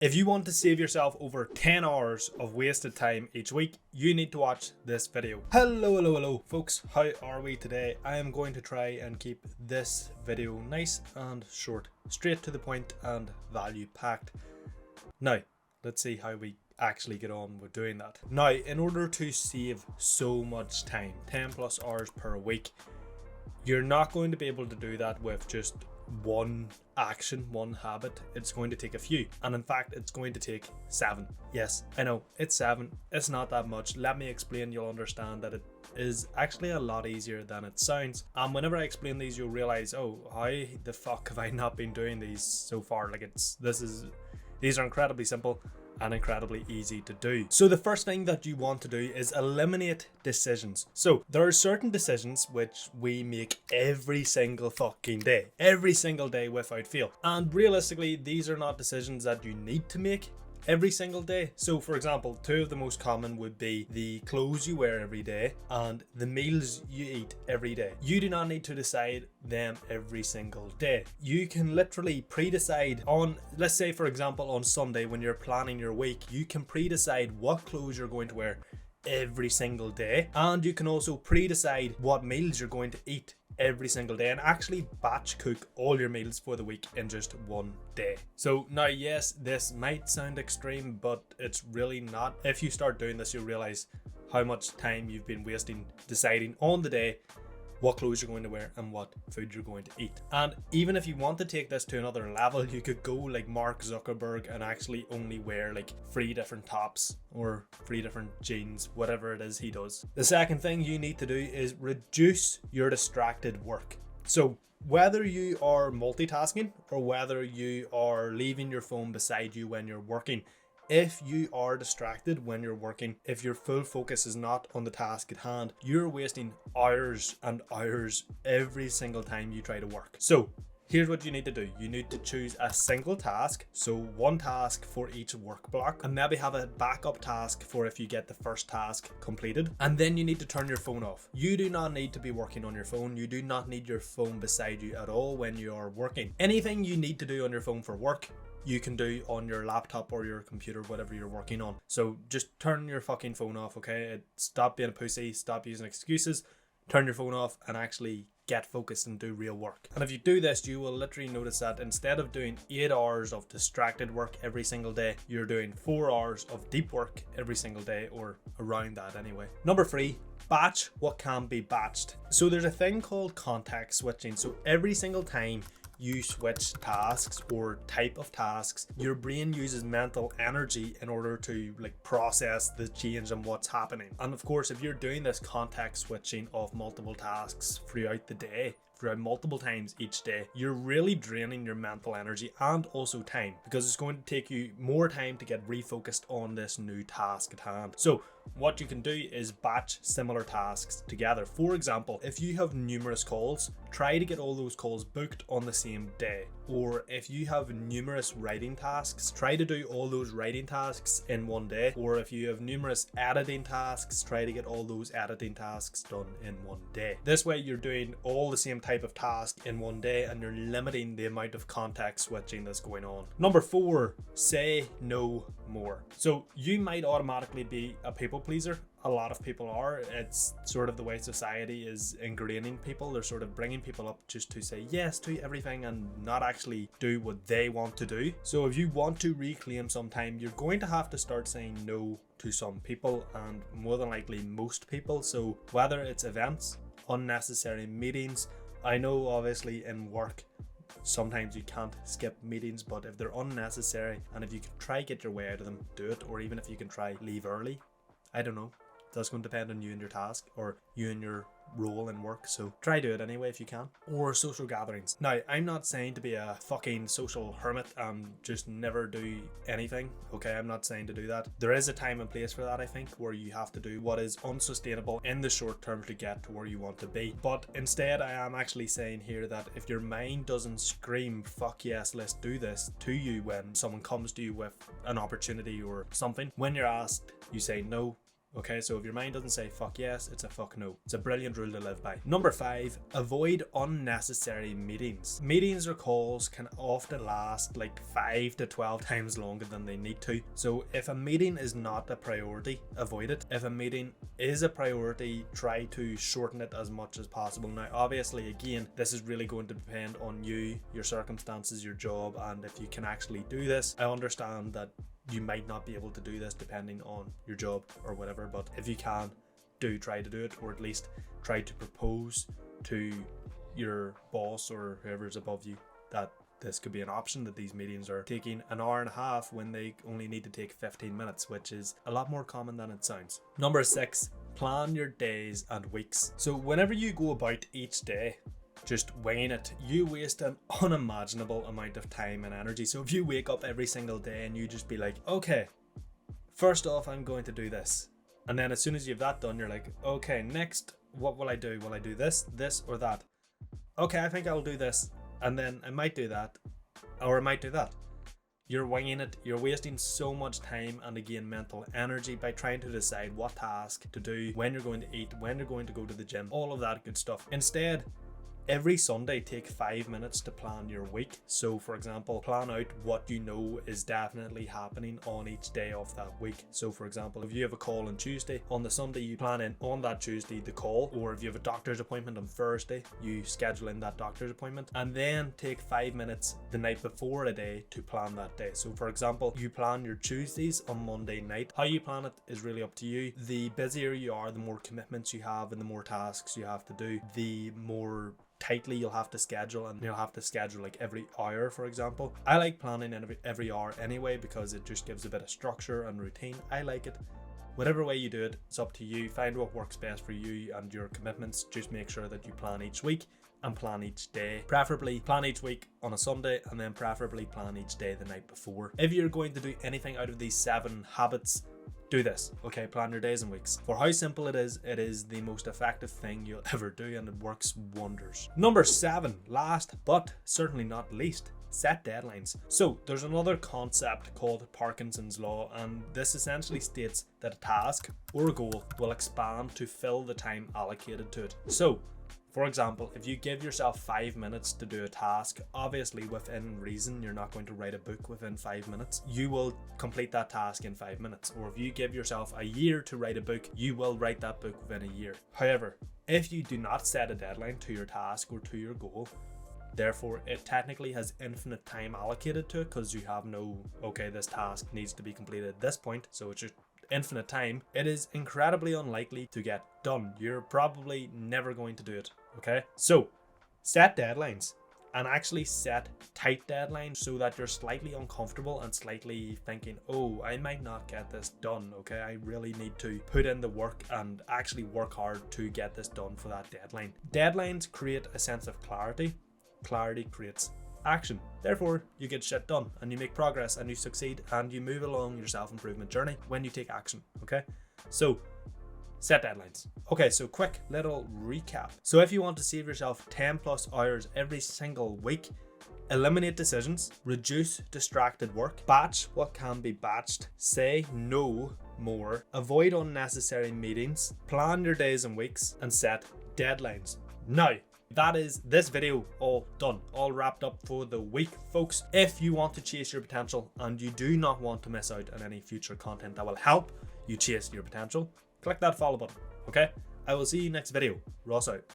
If you want to save yourself over 10 hours of wasted time each week, you need to watch this video. Hello folks, how are we today? I am going to try and keep this video nice and short, straight to the point and value packed. Now, let's see how we actually get on with doing that. Now, in order to save so much time, 10 plus hours per week, you're not going to be able to do that with just one action, one habit. It's going to take a few, and in fact it's going to take 7. Yes, I know, it's 7. It's not that much. Let me explain. You'll understand that it is actually a lot easier than it sounds, and whenever I explain these you'll realize, oh, how the fuck have I not been doing these so far? Like, these are incredibly simple and incredibly easy to do. So the first thing that you want to do is eliminate decisions. So there are certain decisions which we make every single fucking day, every single day without fail. And realistically, these are not decisions that you need to make every single day. So for example, 2 of the most common would be the clothes you wear every day and the meals you eat every day. You do not need to decide them every single day. You can literally pre-decide on, let's say for example on Sunday when you're planning your week, you can pre-decide what clothes you're going to wear every single day, and you can also pre-decide what meals you're going to eat every single day, and actually batch cook all your meals for the week in just one day. So now, yes, this might sound extreme, but it's really not. If you start doing this, you'll realize how much time you've been wasting deciding on the day what clothes you're going to wear and what food you're going to eat. And even if you want to take this to another level, you could go like Mark Zuckerberg and actually only wear like 3 different tops or 3 different jeans, whatever it is he does. The second thing you need to do is reduce your distracted work. So whether you are multitasking or whether you are leaving your phone beside you when you're working, if you are distracted when you're working, if your full focus is not on the task at hand, you're wasting hours and hours every single time you try to work. So here's what you need to do. You need to choose a single task, so one task for each work block, and maybe have a backup task for if you get the first task completed. And then you need to turn your phone off. You do not need to be working on your phone. You do not need your phone beside you at all when you are working. Anything you need to do on your phone for work, you can do on your laptop or your computer, whatever you're working on. So just turn your fucking phone off, okay? Stop being a pussy, stop using excuses, turn your phone off and actually get focused and do real work. And if you do this, you will literally notice that instead of doing 8 hours of distracted work every single day, you're doing 4 hours of deep work every single day, or around that anyway. Number 3, batch what can be batched. So there's a thing called context switching. So every single time you switch tasks or type of tasks, your brain uses mental energy in order to process the change in what's happening. And of course, if you're doing this context switching of multiple tasks throughout the day, throughout multiple times each day, you're really draining your mental energy and also time, because it's going to take you more time to get refocused on this new task at hand. So what you can do is batch similar tasks together. For example, if you have numerous calls, try to get all those calls booked on the same day. Or if you have numerous writing tasks, try to do all those writing tasks in one day. Or if you have numerous editing tasks, try to get all those editing tasks done in one day. This way you're doing all the same type of task in one day and you're limiting the amount of context switching that's going on. Number 4, say no more. So you might automatically be a people pleaser. A lot of people are. It's sort of the way society is ingraining people. They're sort of bringing people up just to say yes to everything and not actually do what they want to do. So if you want to reclaim some time, you're going to have to start saying no to some people, and more than likely most people. So whether it's events, unnecessary meetings, I know obviously in work sometimes you can't skip meetings, but if they're unnecessary and if you can try get your way out of them, do it. Or even if you can try leave early, I don't know. That's going to depend on you and your task, or you and your role in work, so try do it anyway if you can. Or social gatherings. Now, I'm not saying to be a fucking social hermit and just never do anything, okay? I'm not saying to do that. There is a time and place for that, I think, where you have to do what is unsustainable in the short term to get to where you want to be. But instead, I am actually saying here that if your mind doesn't scream, fuck yes, let's do this, to you when someone comes to you with an opportunity or something, when you're asked, you say no, Okay, so if your mind doesn't say fuck yes, it's a fuck no. It's a brilliant rule to live by. Number 5, avoid unnecessary meetings. Meetings or calls can often last like 5 to 12 times longer than they need to. So if a meeting is not a priority, avoid it. If a meeting is a priority, try to shorten it as much as possible. Now, obviously, again, this is really going to depend on you, your circumstances, your job, and if you can actually do this. I understand that you might not be able to do this depending on your job or whatever, but if you can, do try to do it, or at least try to propose to your boss or whoever's above you that this could be an option, that these meetings are taking an hour and a half when they only need to take 15 minutes, which is a lot more common than it sounds. Number 6, plan your days and weeks. So whenever you go about each day just winging it, you waste an unimaginable amount of time and energy. So if you wake up every single day and you just be like, okay, first off, I'm going to do this, and then as soon as you have that done, you're like, okay, next, what will I do? Will I do this, or that? Okay, I think I'll do this, and then I might do that, or I might do that. You're winging it. You're wasting so much time and, again, mental energy by trying to decide what task to do, when you're going to eat, when you're going to go to the gym, all of that good stuff. Instead, every Sunday, take 5 minutes to plan your week. So for example, plan out what you know is definitely happening on each day of that week. So for example, if you have a call on Tuesday, on the Sunday you plan in on that Tuesday the call, or if you have a doctor's appointment on Thursday, you schedule in that doctor's appointment, and then take 5 minutes the night before a day to plan that day. So for example, you plan your Tuesdays on Monday night. How you plan it is really up to you. The busier you are, the more commitments you have and the more tasks you have to do, the more tightly you'll have to schedule, and you'll have to schedule like every hour, for example. I like planning every hour anyway, because it just gives a bit of structure and routine. I like it. Whatever way you do it, it's up to you. Find what works best for you and your commitments. Just make sure that you plan each week and plan each day. Preferably plan each week on a Sunday, and then preferably plan each day the night before. If you're going to do anything out of these 7 habits, do this. Okay, plan your days and weeks. For how simple it is the most effective thing you'll ever do, and it works wonders. Number 7, last but certainly not least, set deadlines. So there's another concept called Parkinson's law, and this essentially states that a task or a goal will expand to fill the time allocated to it. So for example, if you give yourself 5 minutes to do a task, obviously within reason, you're not going to write a book within 5 minutes. You will complete that task in 5 minutes. Or if you give yourself a year to write a book, you will write that book within a year. However, if you do not set a deadline to your task or to your goal, therefore it technically has infinite time allocated to it, because you have no, okay, this task needs to be completed at this point, so it's just infinite time. It is incredibly unlikely to get done. You're probably never going to do it. Okay, so set deadlines, and actually set tight deadlines, so that you're slightly uncomfortable and slightly thinking, oh, I might not get this done. Okay, I really need to put in the work and actually work hard to get this done for that deadline. Deadlines create a sense of clarity. Clarity creates action. Therefore, you get shit done, and you make progress, and you succeed, and you move along your self-improvement journey when you take action. Okay, so set deadlines. Okay, so quick little recap. So if you want to save yourself 10 plus hours every single week, eliminate decisions, reduce distracted work, batch what can be batched, say no more, avoid unnecessary meetings, plan your days and weeks, and set deadlines. Now, that is this video all done, all wrapped up for the week, folks. If you want to chase your potential and you do not want to miss out on any future content that will help you chase your potential, click that follow button, okay? I will see you next video. Ross out.